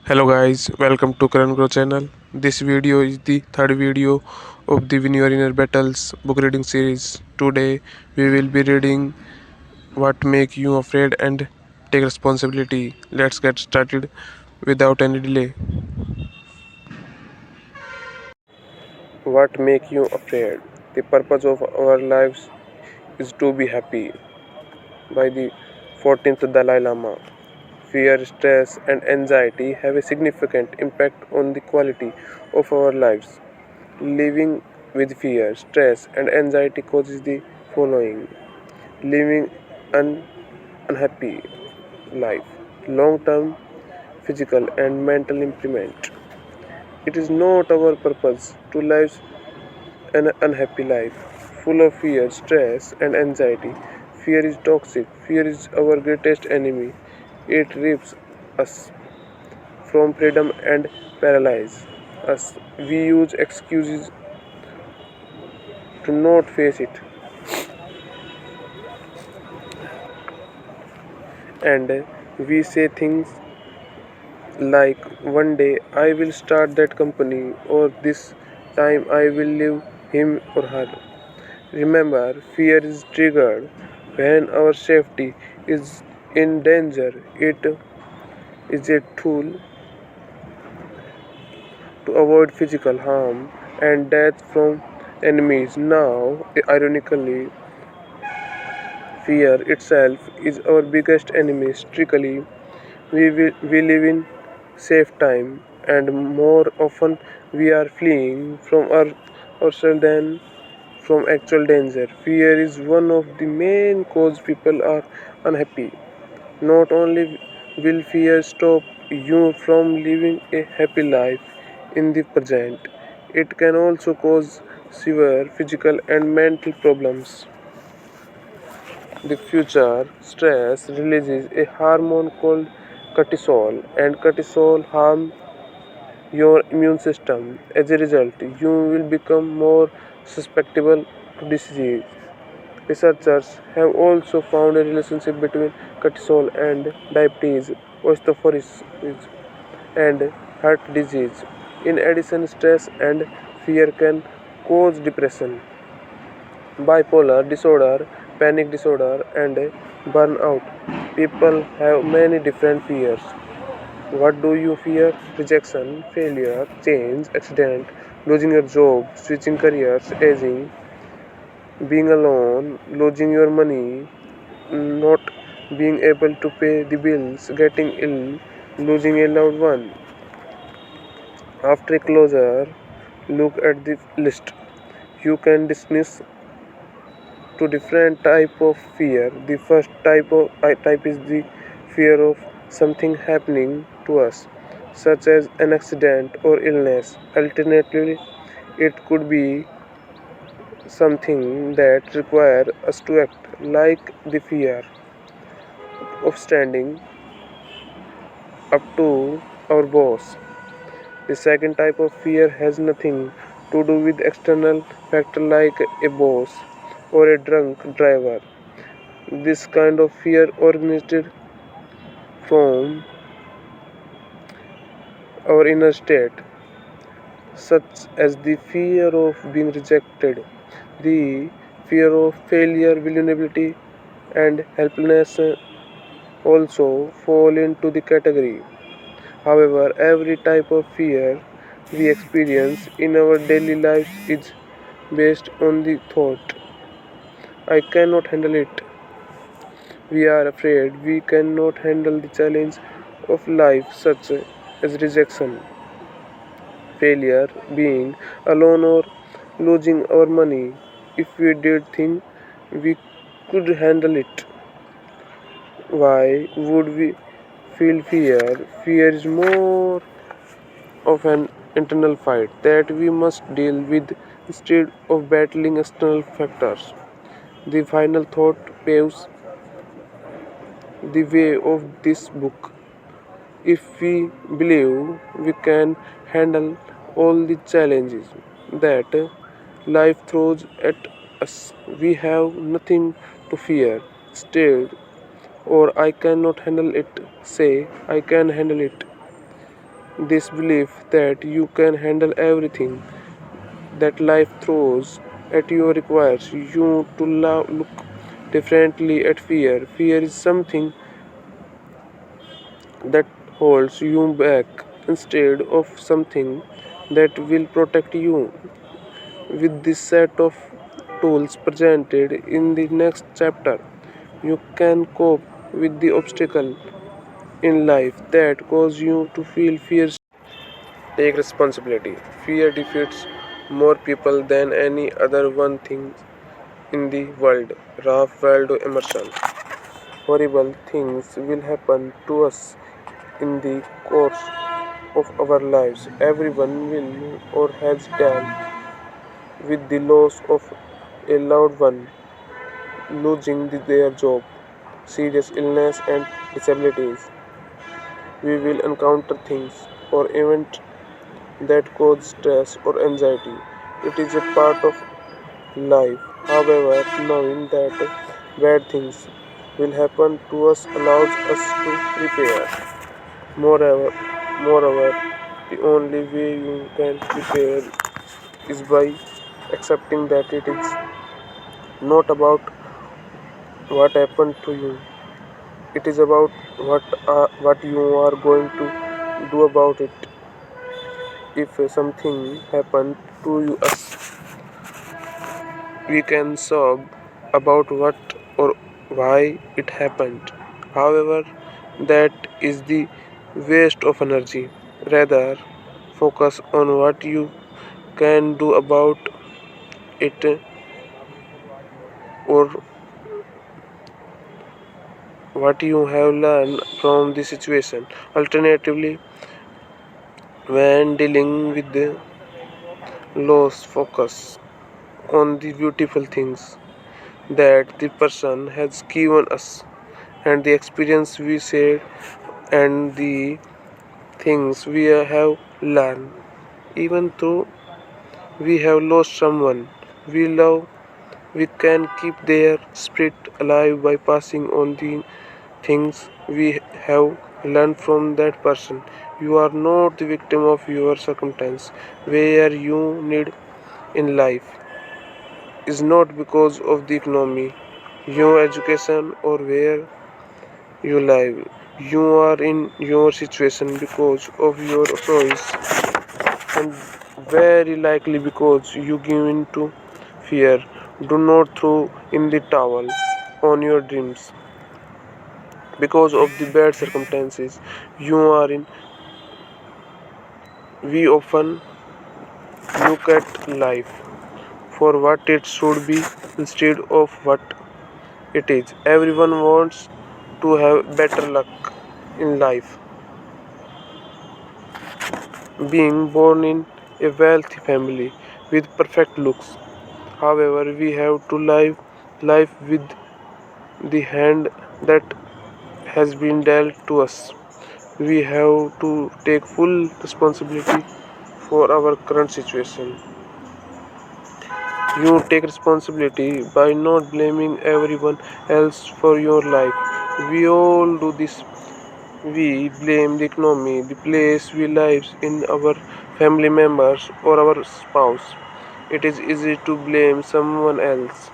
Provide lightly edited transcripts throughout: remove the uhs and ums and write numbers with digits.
Hello guys, welcome to Karan Grow channel. This video is the third video of the Win Your Inner Battles book reading series. Today we will be reading What Make You Afraid and Take Responsibility. Let's get started without any delay. What Make You Afraid? The purpose of our lives is to be happy by the 14th Dalai Lama. Fear, stress, and anxiety have a significant impact on the quality of our lives. Living with fear, stress, and anxiety causes the following: living an unhappy life, long term physical and mental impairment. It is not our purpose to live an unhappy life full of fear, stress, and anxiety. Fear is toxic. Fear is our greatest enemy. It rips us from freedom and paralyzes us. We use excuses to not face it, and we say things like, one day I will start that company, or this time I will leave him or her. Remember, fear is triggered when our safety is in danger. It is a tool to avoid physical harm and death from enemies. Now, ironically, fear itself is our biggest enemy. Strictly, we live in safe time, and more often we are fleeing from ourselves than from actual danger. Fear is one of the main cause people are unhappy. Not only will fear stop you from living a happy life in the present, it can also cause severe physical and mental problems. The future stress releases a hormone called cortisol, and cortisol harms your immune system. As a result, you will become more susceptible to disease. Researchers have also found a relationship between cortisol and diabetes, osteoporosis, and heart disease. In addition, stress and fear can cause depression, bipolar disorder, panic disorder, and burnout. People have many different fears. What do you fear? Rejection, failure, change, accident, losing your job, switching careers, aging, being alone, losing your money, not being able to pay the bills, getting ill, losing a loved one. After a closer look at the list, you can dismiss two different type of fear. The first type is the fear of something happening to us, such as an accident or illness. Alternatively, it could be something that requires us to act, like the fear of standing up to our boss. The second type of fear has nothing to do with external factor like a boss or a drunk driver. This kind of fear originated from our inner state, such as the fear of being rejected, the fear of failure, vulnerability, and helplessness also fall into the category. However, every type of fear we experience in our daily lives is based on the thought, I cannot handle it. We are afraid we cannot handle the challenge of life, such as rejection, failure, being alone, or losing our money. If we did think we could handle it, why would we feel fear? Fear is more of an internal fight that we must deal with instead of battling external factors. The final thought paves the way of this book. If we believe we can handle all the challenges that life throws at us, we have nothing to fear. Instead, or I cannot handle it, say I can handle it. This belief that you can handle everything that life throws at you requires you to look differently at fear. Fear is something that holds you back instead of something that will protect you. With this set of tools presented in the next chapter, you can cope with the obstacle in life that cause you to feel fear. Take responsibility. Fear defeats more people than any other one thing in the world. Ralph Waldo Emerson. Horrible things will happen to us in the course of our lives. Everyone will or has dealt with the loss of a loved one, losing their job, serious illness, and disabilities. We will encounter things or events that cause stress or anxiety. It is a part of life. However, knowing that bad things will happen to us allows us to prepare. Moreover, the only way you can prepare is by accepting that it is not about what happened to you. It is about what you are going to do about it. If something happened to us, we can sob about what or why it happened. However, that is the waste of energy. Rather, focus on what you can do about it or what you have learned from the situation. Alternatively, when dealing with the loss, focus on the beautiful things that the person has given us and the experience we shared and the things we have learned. Even though we have lost someone we love, we can keep their spirit alive by passing on the things we have learned from that person. You are not the victim of your circumstance. Where you need in life is not because of the economy, your education, or where you live. You are in your situation because of your choice and very likely because you give in to fear. Do not throw in the towel on your dreams because of the bad circumstances you are in. We often look at life for what it should be instead of what it is. Everyone wants to have better luck in life. Being born in a wealthy family with perfect looks. However, we have to live life with the hand that has been dealt to us. We have to take full responsibility for our current situation. You take responsibility by not blaming everyone else for your life. We all do this. We blame the economy, the place we live in, our family members, or our spouse. It is easy to blame someone else.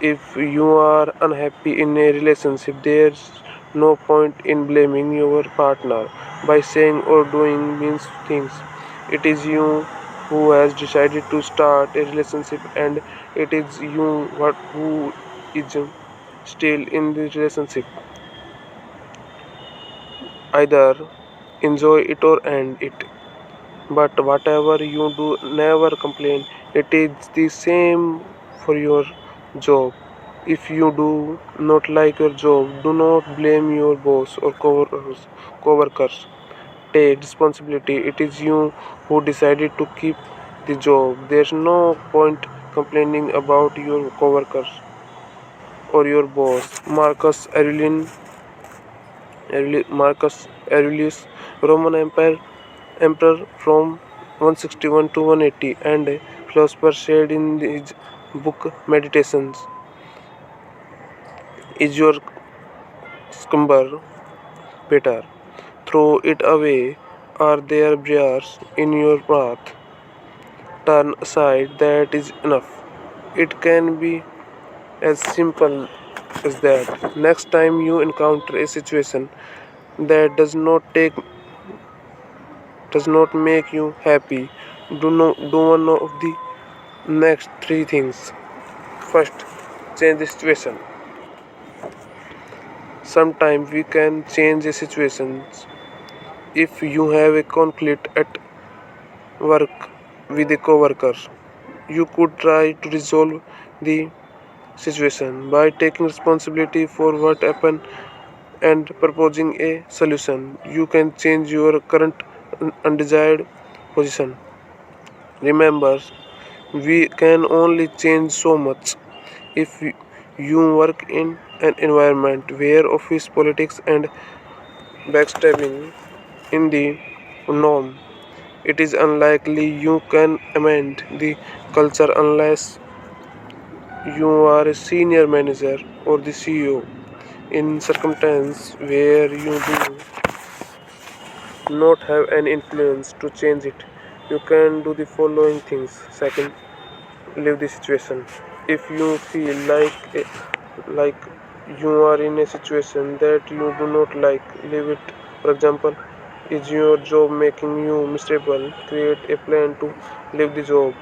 If you are unhappy in a relationship, there's no point in blaming your partner by saying or doing mean things. It is you who has decided to start a relationship, and it is you who is still in the relationship. Either enjoy it or end it. But whatever you do, never complain. It is the same for your job. If you do not like your job, do not blame your boss or coworkers. Take responsibility. It is you who decided to keep the job. There's no point complaining about your coworkers or your boss. Marcus Aurelius, Roman Empire emperor from 161 to 180, and a philosopher said in his book Meditations, is your cucumber better? Throw it away. Are there briars in your path? Turn aside, that is enough. It can be as simple as that. Next time you encounter a situation that does not make you happy, do one of the next three things. First, change the situation. Sometimes we can change the situations. If you have a conflict at work with a coworker, you could try to resolve the situation by taking responsibility for what happened and proposing a solution. You can change your current undesired position. Remember, we can only change so much. If you work in an environment where office politics and backstabbing in the norm, it is unlikely you can amend the culture unless you are a senior manager or the CEO. In circumstances where you do not have any influence to change it, you can do the following things. Second, leave the situation. If you feel like you are in a situation that you do not like, leave it. For example, is your job making you miserable? Create a plan to leave the job.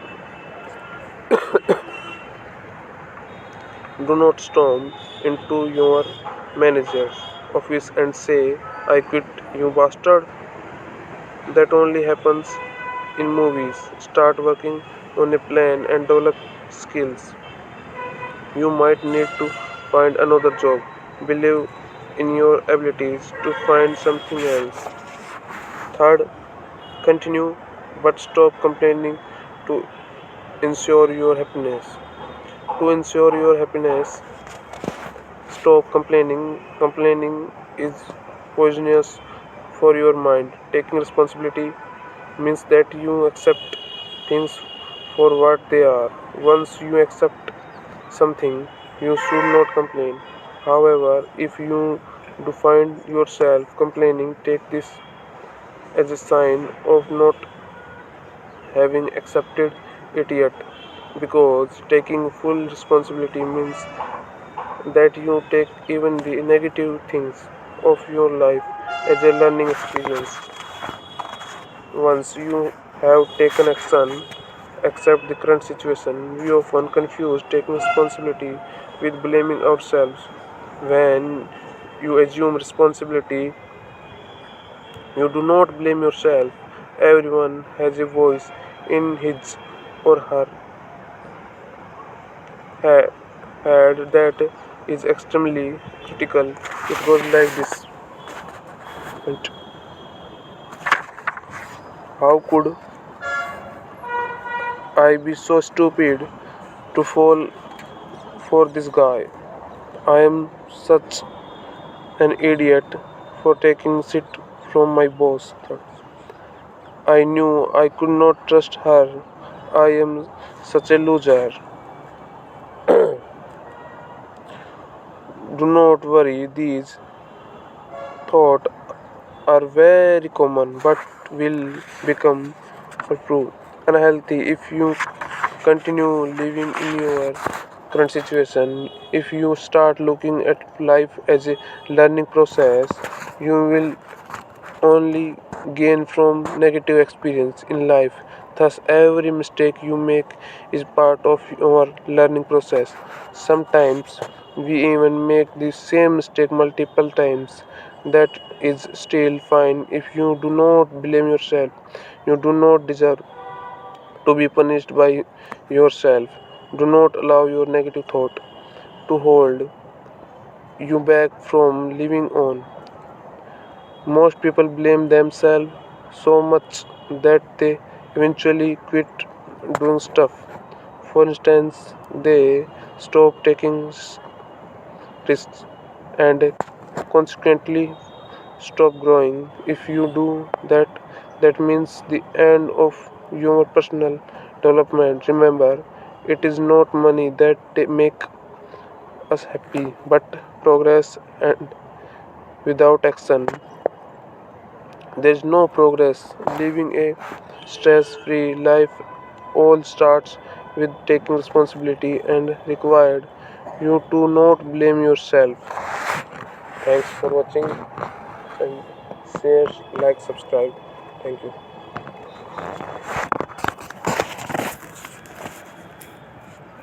Do not storm into your manager's office and say, I quit, you bastard. That only happens in movies. Start working on a plan and develop skills. You might need to find another job. Believe in your abilities to find something else. Third, continue but stop complaining to ensure your happiness. To ensure your happiness, stop complaining. Complaining is poisonous for your mind. Taking responsibility means that you accept things for what they are. Once you accept something, you should not complain. However, if you do find yourself complaining, take this as a sign of not having accepted it yet, because taking full responsibility means that you take even the negative things of your life as a learning experience. Once you have taken action, accept the current situation. We often confuse taking responsibility with blaming ourselves. When you assume responsibility, you do not blame yourself. Everyone has a voice in his or her head that is extremely critical. It goes like this. And how could I be so stupid to fall for this guy? I am such an idiot for taking shit from my boss. I knew I could not trust her. I am such a loser. Do not worry, these thoughts are very common but will become true unhealthy if you continue living in your current situation. If you start looking at life as a learning process, you will only gain from negative experience in life. Thus, every mistake you make is part of your learning process. Sometimes we even make the same mistake multiple times. That is still fine if you do not blame yourself. You do not deserve to be punished by yourself. Do not allow your negative thought to hold you back from living on. Most people blame themselves so much that they eventually quit doing stuff. For instance, they stop taking risks and consequently stop growing. If you do that, that means the end of your personal development. Remember, it is not money that make us happy, but progress, and without action There's no progress. Living a stress free life all starts with taking responsibility and required you to not blame yourself. Thanks for watching and share, like, subscribe. Thank you.